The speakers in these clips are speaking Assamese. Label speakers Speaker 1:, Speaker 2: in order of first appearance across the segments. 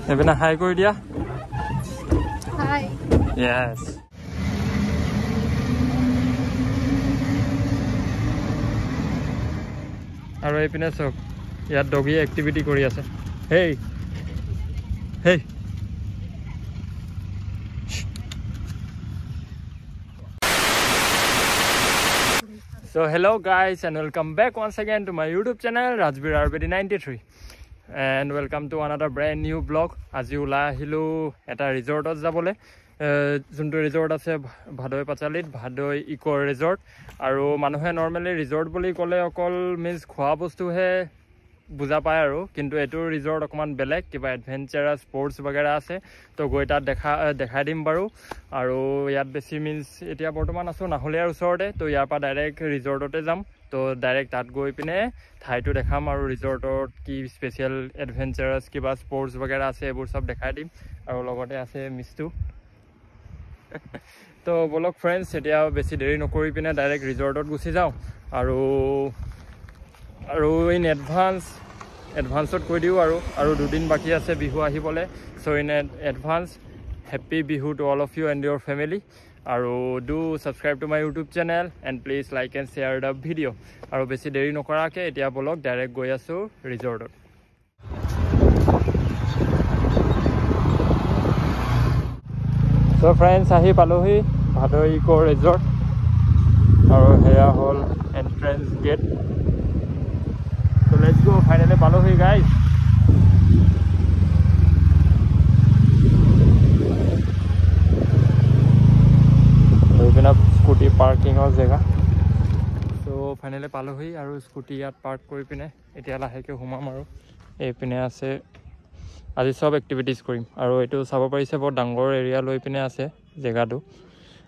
Speaker 1: Evena, hi, Gordia.
Speaker 2: Hi.
Speaker 1: Yes. আৰু এইপিনে চক ইয়াত ডগি এক্টিভিটি কৰি আছে হেই হেই So hello guys and welcome back once again to my YouTube channel Rajbir RBD93 and welcome to another brand new vlog. Aji ula ahilu eta resort ot jabole junto resort ase Bhadoi Pachalit Bhadoi Eco Resort aru manuhe normally resort boli kole okol means khwa bostu he বুজা পায় আৰু কিন্তু এটো ৰিজৰ্ট অকমান বেলেগ কিবা এডভেঞ্চাৰাস স্পৰ্টছ বগেৰা আছে তো গৈ তাত দেখাই দিম বাৰু আৰু ইয়াত বেছি মিন্স এতিয়া বৰ্তমান আছো নাহলিয়াৰ ওচৰতে তো ইয়াৰ পৰা ডাইৰেক্ট ৰিজৰ্টতে যাম তো ডাইৰেক্ট তাত গৈ পিনে ঠাইটো দেখাম আৰু ৰিজৰ্টত কি স্পেচিয়েল এডভেঞ্চাৰাস কিবা স্পৰ্টছ বগেৰা আছে এইবোৰ সব দেখাই দিম আৰু লগতে আছে মিষ্টু তো বলক ফ্ৰেন্ডছ এতিয়া বেছি দেৰি নকৰি পিনে ডাইৰেক্ট ৰিজৰ্টত গুচি যাওঁ আৰু ইন এডভান্সত কৈ দিও আৰু দুদিন বাকি আছে বিহু আহিবলে so in advance happy Bihu to all of you and your family আৰু do subscribe to my YouTube channel and please like and share the video আৰু বেছি দেৰি নকৰাকে এতিয়া বলক ডাইৰেক্ট গৈ আছো ৰিজৰ্টত সো ফ্ৰেন্ডছ আহি পালোহি ভাদৈ ইকো ৰিজৰ্ট আৰু হেয়া hall entrance gate So let's go. Finally, follow me, guys. Open up scooty parking or jagah. So finally, follow me. Aru scooty yat park kori pine. Etia lahe ke humam aru. E pine ase. Aji sob activities korim. Aru etu sabo parise bahut dangor area loi pine ase jagah tu.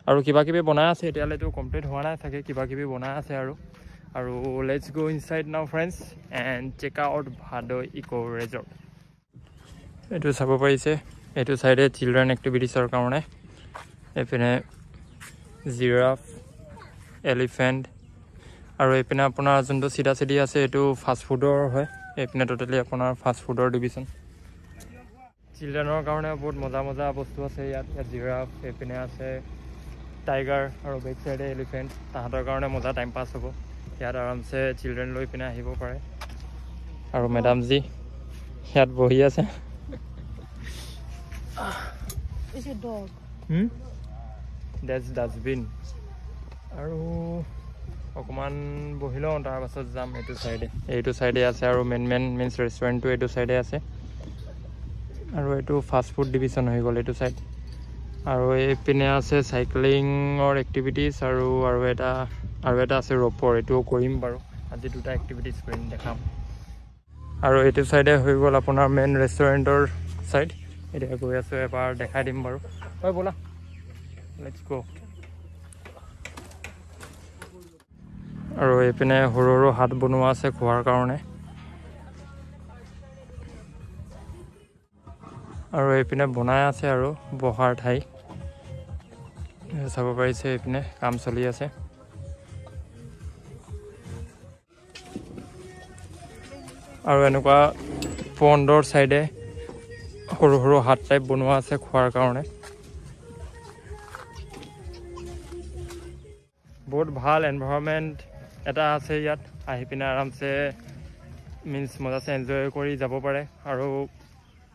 Speaker 1: Aru kiba kibi bonai ase. Etia le tu complete howa nai thake kiba kibi bonai ase aru. Let's go inside now friends and check out Bhadoi Eco Resort. Etu sabo parise etu side children activities or karone epine giraffe elephant aru epine apunar junto sida sidi ase etu fast food or hoy epine totally apunar fast food or division children or karone bahut moja bostu ase yat giraffe epine ase tiger aru back side elephant tahator karone moja time pass hobo ইয়াত আৰামছে চিলড্ৰেন লৈ পিনে আহিব পাৰে আৰু মেডাম জি ইয়াত বহি আছে
Speaker 2: Is a dog.
Speaker 1: That's dustbin আৰু অকমান বহিলো তাৰ পাছত যাম এইটো সাইডে আছে আৰু মেন মিন্স ৰেষ্টুৰেন্টটো এইটো সাইডে আছে আৰু এইটো ফাষ্ট ফুড ডিভিজন হৈ গল এইটো সাইড আৰু এই পিনে আছে সাইক্লিংৰ এক্টিভিটিজ আৰু এটা আছে ৰ'পৰ এটোও কৰিম বাৰু আজি দুটা এক্টিভিটিজ কৰিম দেখাম আৰু এইটো সাইডে হৈ গল আপোনাৰ মেইন ৰেষ্টুৰেন্টৰ সাইড এতিয়া গৈ আছো এবাৰ দেখাই দিম বাৰু হয় বলা লেটস গো আৰু এইপিনে সৰু হাত বনোৱা আছে খোৱাৰ কাৰণে আৰু এইপিনে বনাই আছে আৰু বহাৰ ঠাই চাব পাৰিছে এইপিনে কাম চলি আছে আৰু এনেকুৱা পণ্ডৰ সাইডে সৰু হাত টাইপ বনোৱা আছে খোৱাৰ কাৰণে বহুত ভাল এনভায়ৰনমেন্ট এটা আছে ইয়াত আহি পিনে আৰামছে মিন্স মজাছে এনজয় কৰি যাব পাৰে আৰু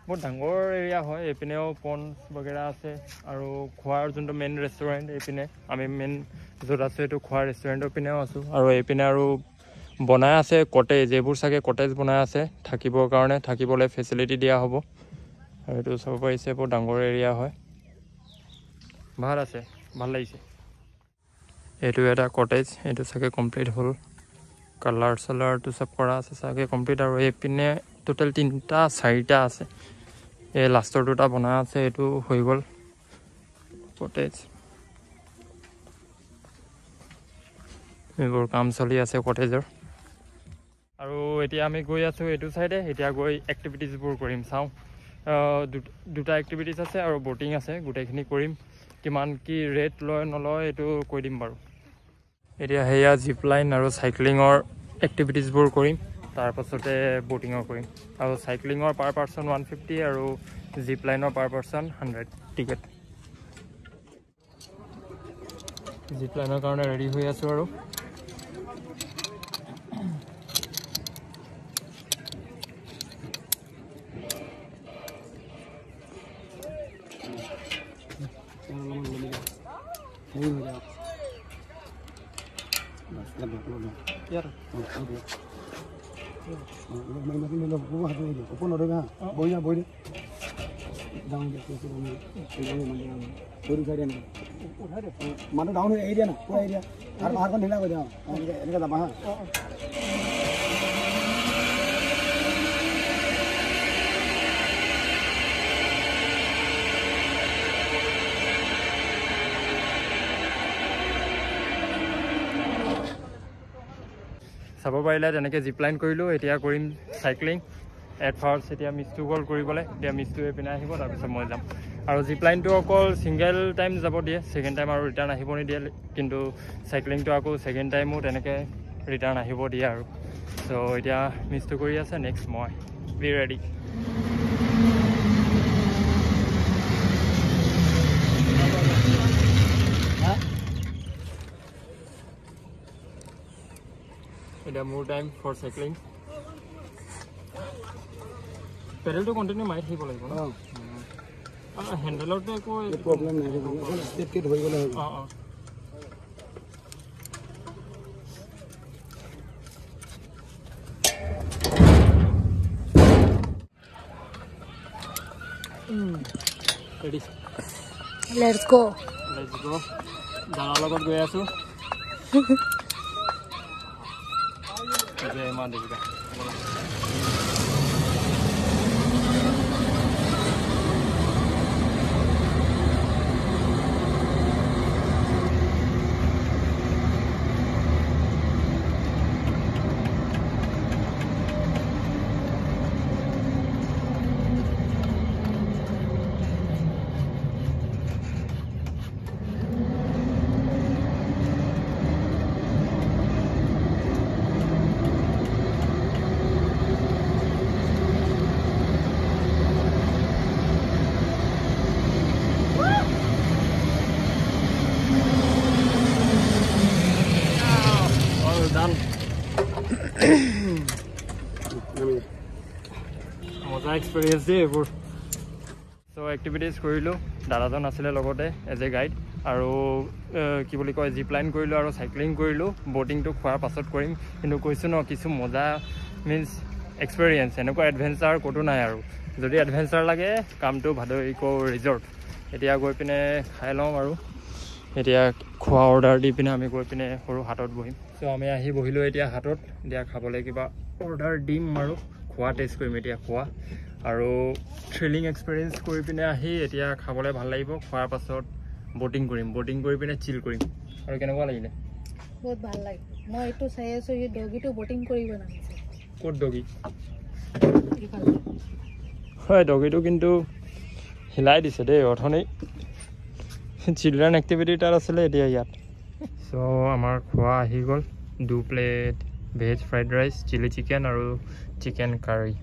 Speaker 1: বহুত ডাঙৰ এৰিয়া হয় এপিনেও পণ্ড বগেৰা আছে আৰু খোৱাৰ যোনটো মেইন ৰেষ্টুৰেণ্ট এইপিনে আমি মেইন য'ত আছো এইটো খোৱাৰ ৰেষ্টুৰেণ্টৰ পিনেও আছো আৰু এইপিনে আৰু বনাই আছে কটেজ এইবোৰ চাগে কটেজ বনাই আছে থাকিবৰ কাৰণে থাকিবলৈ ফেচিলিটি দিয়া হ'ব আৰু এইটো চাব পাৰিছে বহুত ডাঙৰ এৰিয়া হয় ভাল আছে ভাল লাগিছে এইটো এটা কটেজ এইটো চাগে কমপ্লিট হ'ল কালাৰ চালাৰটো সব কৰা আছে চাগে কমপ্লিট আৰু এইপিনে টোটেল 3টা 4টা আছে এই লাষ্টৰ দুটা বনাই আছে এইটো হৈ গ'ল কটেজ এইবোৰ কাম চলি আছে কটেজৰ আৰু এতিয়া আমি গৈ আছো এইটো সাইডে এতিয়া গৈ এক্টিভিটিজবোৰ কৰিম চাও দুটা এক্টিভিটিজ আছে আৰু বটিং আছে গোটেইখিনি কৰিম কিমান কি ৰেট লয় নলয় এইটো কৈ দিম বাৰু এতিয়া সেয়া জিপ লাইন আৰু চাইক্লিঙৰ এক্টিভিটিজবোৰ কৰিম তাৰপাছতে বটিঙৰ কৰিম আৰু চাইক্লিঙৰ পাৰ পাৰ্চন 150 আৰু জিপ লাইনৰ পাৰ পাৰ্চন 100 টিকেট জিপ লাইনৰ কাৰণে ৰেডি হৈ আছোঁ আৰু
Speaker 3: মানুহ ডাউন হৈ এৰি দিয়া না পুৰা এৰি দিয়া আৰু পাহাৰখন ঢিলা কৰি দিয়া এনেকৈ যাবা হা
Speaker 1: চাব পাৰিলে তেনেকৈ জিপ লাইন কৰিলোঁ এতিয়া কৰিম চাইক্লিং এট ফাৰ্ষ্ট এতিয়া মিছটো গ'ল কৰিবলৈ এতিয়া মিছটো এইপিনে আহিব তাৰপিছত মই যাম আৰু জিপ লাইনটো অকল ছিংগল টাইম যাব দিয়ে ছেকেণ্ড টাইম আৰু ৰিটাৰ্ণ আহিব নিদিয়ে কিন্তু চাইক্লিংটো আকৌ ছেকেণ্ড টাইমো তেনেকৈ ৰিটাৰ্ণ আহিব দিয়ে আৰু চ' এতিয়া মিছটো কৰি আছে নেক্সট মই বি ৰেডি এতিয়া মোৰ টাইম ফৰ চাইক্লিং পেডেলটো কণ্টিনিউ মাৰি থাকিব লাগিব হেণ্ডেলৰটো একো
Speaker 3: প্ৰব্লেম নাই ষ্টেপকৈ ধৰি গ'লে হ'ব
Speaker 1: অঁ অঁ ৰেডি
Speaker 2: Let's go.
Speaker 1: লেটছ গো দাদাৰ লগত গৈ আছোঁ জয় মা দেৱিকা মজা এক্সপিৰিয়েঞ্চ দেই এইবোৰ চ' এক্টিভিটিজ কৰিলোঁ দাদাজন আছিলে লগতে এজ এ গাইড আৰু কি বুলি কয় জিপ লাইন কৰিলোঁ আৰু চাইক্লিং কৰিলোঁ বটিংটো খোৱাৰ পাছত কৰিম কিন্তু কৈছোঁ ন কিছু মজা মিনছ এক্সপিৰিয়েঞ্চ এনেকুৱা এডভেঞ্চাৰ ক'তো নাই আৰু যদি এডভেঞ্চাৰ লাগে কামটো ভাদৈ ইক' ৰিজৰ্ট এতিয়া গৈ পিনে খাই লওঁ আৰু এতিয়া খোৱা অৰ্ডাৰ দি পিনে আমি গৈ পিনে সৰু হাতত বহিম চ' আমি আহি বহিলোঁ এতিয়া হাতত এতিয়া খাবলৈ কিবা অৰ্ডাৰ দিম আৰু খোৱা টেষ্ট কৰিম এতিয়া খোৱা আৰু থ্ৰিলিং এক্সপিৰিয়েঞ্চ কৰি পিনে আহি এতিয়া খাবলৈ ভাল লাগিব খোৱাৰ পাছত বটিং কৰি পিনে চিল কৰিম আৰু কেনেকুৱা লাগিলে
Speaker 2: বহুত ভাল লাগে মই এইটো চাই আছোঁ এই ডগিটো বটিং কৰিব নাহিছে
Speaker 1: ক'ত ডগি হয় ডগিটো কিন্তু হিলাই দিছে দেই অথনি চিলড্ৰেন এক্টিভিটি তাত আছিলে এতিয়া ইয়াত চ' আমাৰ খোৱা আহি গ'ল 2 plate veg fried rice chilli chicken আৰু চিকেন কাৰী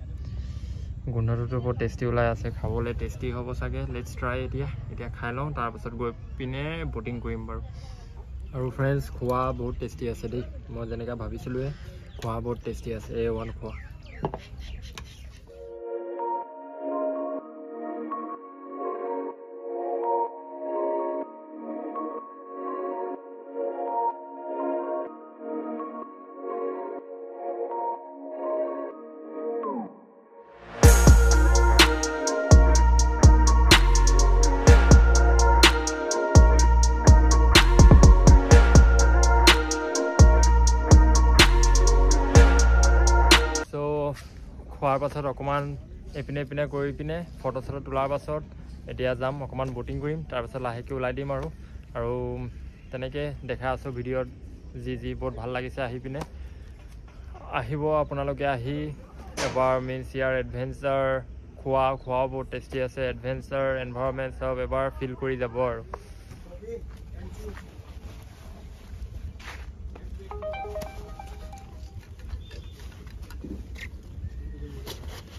Speaker 1: গোন্ধটোতো বহুত টেষ্টি ওলাই আছে খাবলৈ টেষ্টি হ'ব চাগে লেটছ ট্ৰাই এতিয়া খাই লওঁ তাৰপাছত গৈ পিনে বটিং কৰিম বাৰু আৰু ফ্ৰেণ্ডছ খোৱা বহুত টেষ্টি আছে দেই মই যেনেকৈ ভাবিছিলোঁৱে খোৱা বহুত টেষ্টি আছে A1 খোৱা খোৱাৰ পাছত অকণমান এপিনে কৰি পিনে ফটো চটো তোলাৰ পাছত এতিয়া যাম অকণমান বটিং কৰিম তাৰপাছত লাহেকৈ ওলাই দিম আৰু তেনেকৈ দেখা আছোঁ ভিডিঅ'ত যি বহুত ভাল লাগিছে আহি পিনে আহিব আপোনালোকে আহি এবাৰ মিনছ ইয়াৰ এডভেঞ্চাৰ খোৱা বহুত টেষ্টি আছে এডভেঞ্চাৰ এনভাইৰনমেণ্ট সব এবাৰ ফিল কৰি যাব আৰু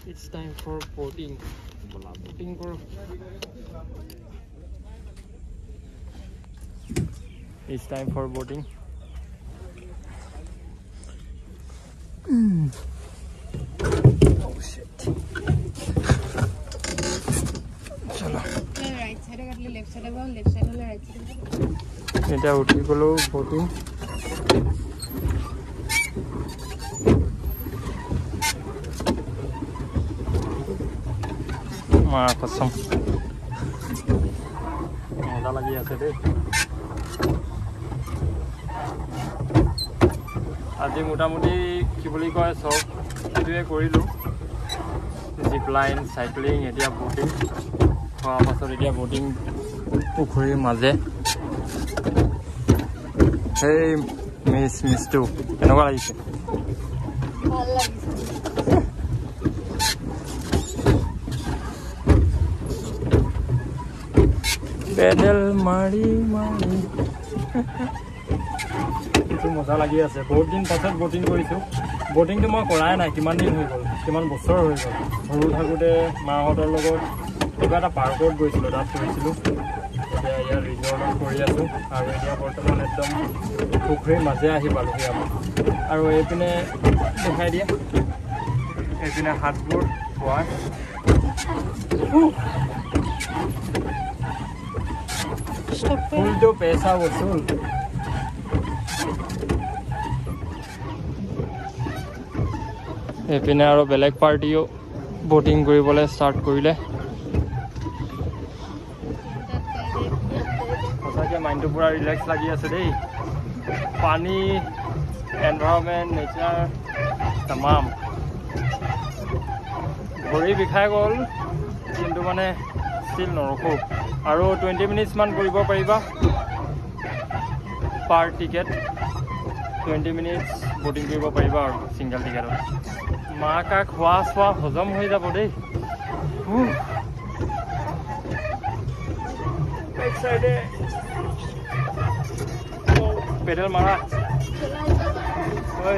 Speaker 1: It's time for boating. Boating karo. It's time for boating. Oh shit. Chalo.
Speaker 2: Right side ka left side ba left side hole right side.
Speaker 1: Eta uthi golo boating. মাৰ কসম মজা লাগি আছে দেই আজি মোটামুটি কি বুলি কয় সব কিছুৱে কৰিলোঁ জিপ লাইন চাইক্লিং এতিয়া বটিং খোৱা পাছত এতিয়া বটিং পুখুৰীৰ মাজে সেই মিছটো কেনেকুৱা লাগিছে
Speaker 2: ভাল লাগিছে
Speaker 1: পেডেল মাৰি মাৰি এইটো মজা লাগি আছে বহুত দিন পাছত বটিং কৰিছোঁ বটিংটো মই কৰাই নাই কিমান দিন হৈ গ'ল কিমান বছৰ হৈ গ'ল সৰু থাকোঁতে মাহঁতৰ লগত কিবা এটা পাৰ্কত গৈছিলোঁ তাত কৰিছিলোঁ এতিয়া ইয়াৰ ৰিজৰ্টত কৰি আছোঁ আৰু এতিয়া বৰ্তমান একদম পুখুৰীৰ মাজে আহি পালোহি আমি আৰু এইপিনে দেখাই দিয়ে এইপিনে হাতবোৰ খোৱা ফুলটো পেচা বচুল এইপিনে আৰু বেলেগ পাৰ্টিও বটিং কৰিবলৈ ষ্টাৰ্ট কৰিলে সঁচাকৈ মাইণ্ডটো পূৰা ৰিলেক্স লাগি আছে দেই পানী এনভাইৰনমেণ্ট নেচাৰ তামাম ভৰি বিষাই গ'ল কিন্তু মানে ষ্টিল নৰখোঁ আৰু 20 মিনিটছমান কৰিব পাৰিবা পাৰ টিকেট 20 মিনিটছ বটিং কৰিব পাৰিবা আৰু ছিংগল টিকেটত মাকা খোৱা চোৱা হজম হৈ যাব দেই বেক চাইডে পেডেল মাৰা ঐ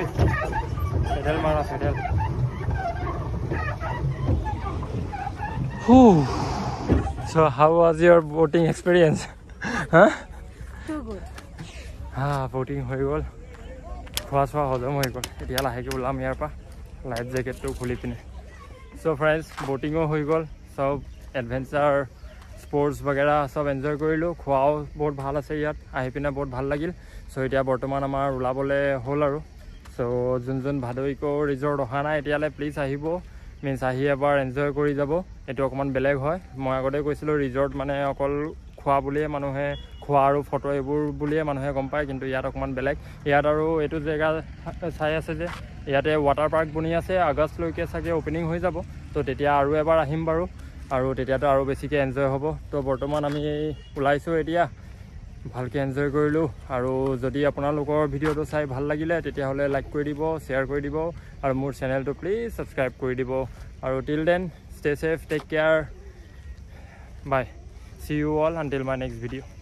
Speaker 1: পেডেল মাৰা pedal So how was your boating experience? Huh?
Speaker 2: Too good.
Speaker 1: Boating হৈ গ'ল খোৱা চোৱা হজম হৈ গ'ল এতিয়া লাহেকৈ ওলাম ইয়াৰ পৰা লাইফ জেকেটটো খুলি পিনে চ' ফ্ৰেণ্ডছ বটিঙো হৈ গ'ল চব এডভেঞ্চাৰ স্পৰ্টছ বাগেৰা চব এনজয় কৰিলোঁ খোৱাও বহুত ভাল আছে ইয়াত আহি পিনে বহুত ভাল লাগিল চ' এতিয়া বৰ্তমান আমাৰ ওলাবলৈ হ'ল আৰু চ' যোন ভাদৈকো ৰিজৰ্ট অহা নাই এতিয়ালৈ প্লিজ আহিব মিন্স আহি এবাৰ এনজয় কৰি যাব এইটো অকণমান বেলেগ হয় মই আগতে কৈছিলোঁ ৰিজৰ্ট মানে অকল খোৱা বুলিয়ে মানুহে খোৱা আৰু ফটো এইবোৰ বুলিয়ে মানুহে গম পায় কিন্তু ইয়াত অকণমান বেলেগ ইয়াত আৰু এইটো জেগা চাই আছে যে ইয়াতে ৱাটাৰ পাৰ্ক বনি আছে আগষ্টলৈকে চাগে অ'পেনিং হৈ যাব তো তেতিয়া আৰু এবাৰ আহিম বাৰু আৰু তেতিয়াতো আৰু বেছিকৈ এনজয় হ'ব তো বৰ্তমান আমি ওলাইছোঁ এতিয়া ভালকৈ এনজয় কৰিলোঁ আৰু যদি আপোনালোকৰ ভিডিঅ'টো চাই ভাল লাগিলে তেতিয়াহ'লে লাইক কৰি দিব শ্বেয়াৰ কৰি দিব আৰু মোৰ চেনেলটো প্লিজ ছাবস্ক্ৰাইব কৰি দিব আৰু till then stay safe take care bye see you all until my next video